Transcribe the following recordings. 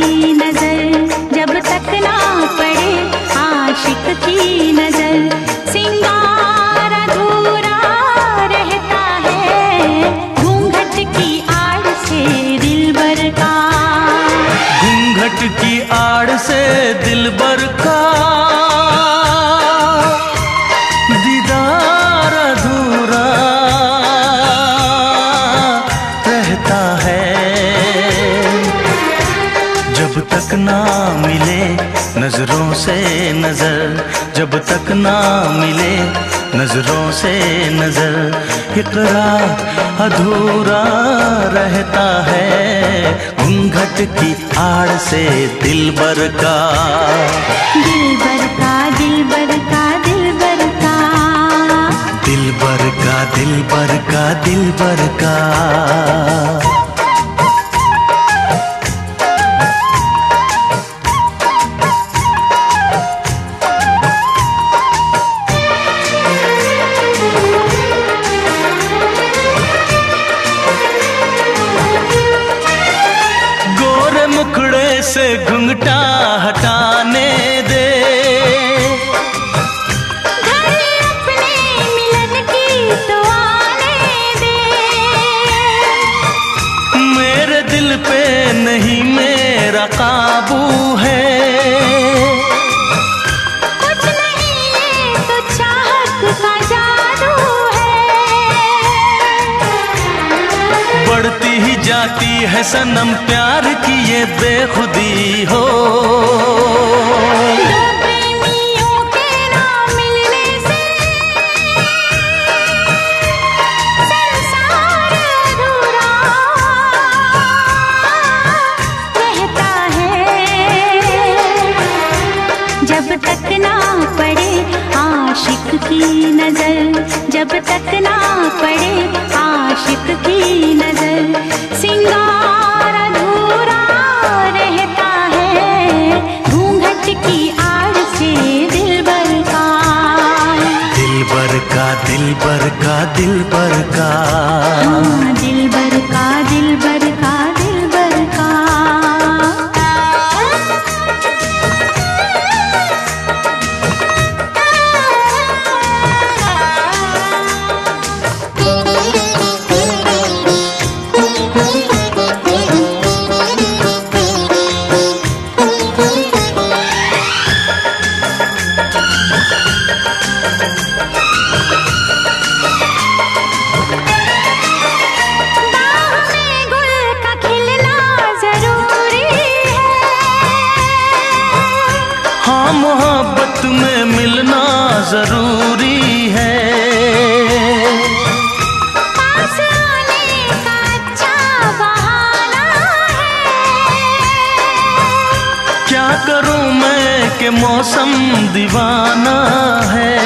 की नजर, जब तक ना पड़े आशिक की नजर। सिंगार अधूरा रहता है घूंघट की आड़ से दिलबर का। घूंघट की आड़ से दिलबर का दीदार अधूरा रहता है। जब तक ना मिले नजरों से नजर, जब तक ना मिले नजरों से नजर, इकरार अधूरा रहता है घूंघट की आड़ से दिलबर का। दिलबर का दिलबर का दिलबर का, दिलबर का दिलबर का दिलबर का। मुखड़े से घुंघटा हटाने दे, घर अपने मिलन की तो आने दे। मेरे दिल पे नहीं मेरा काबू है, कुछ नहीं ये तो चाहत का जादू है। बढ़ती ही जाती है सनम प्यार की ये बेखुदी हो। दो प्रेमियों के ना मिलने से संसार अधूरा रहता है। जब तक ना पड़े आशिक की नजर, जब तक ना पड़े आशिक की नजर। सिंगार अधूरा रहता है घूंघट की आड़ से दिलबर का। दिलबर का दिलबर का दिलबर का, हाँ, दिलबर का दिलबर का दिलबर का। हाँ मोहब्बत में मिलना जरूरी है, पास आने का अच्छा बहाना है। क्या करूं मैं कि मौसम दीवाना है।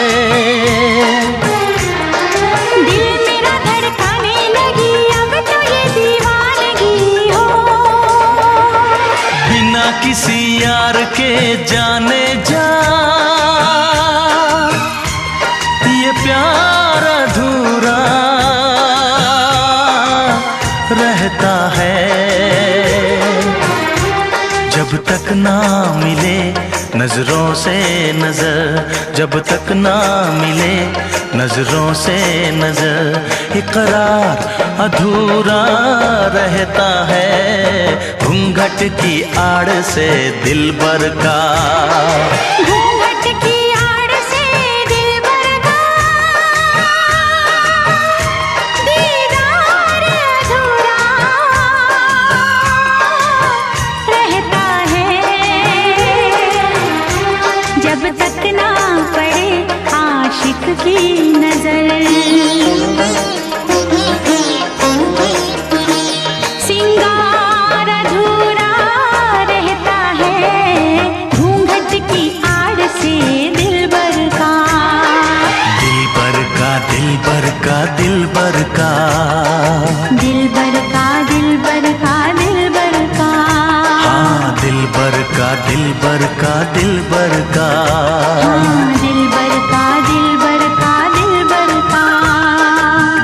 दिल मेरा धड़काने लगी अब तो ये दीवानगी हो। बिना किसी यार के जाने जा ये प्यार अधूरा रहता है। जब तक ना मिले नजरों से नजर, जब तक ना मिले नजरों से नजर, इकरार अधूरा रहता है घूंघट की आड़ से दिलबर का। घूंघट की आड़ से दिलबर का दीदार अधूरा रहता है। जब तक ना पड़े आशिक की नजर। सिंगार अधूरा रहता है घूंघट की आड़ से दिलबर का। दिलबर का दिलबर का दिलबर का, दिलबर का दिलबर का दिलबर का। हाँ दिलबर का दिलबर का दिलबर का। हाँ, दिलबर का दिलबर का दिलबर का।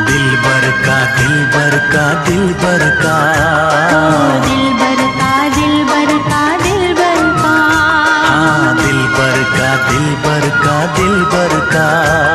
दिलबर का दिलबर का दिलबर का। दिलबर का दिलबर का दिल बर का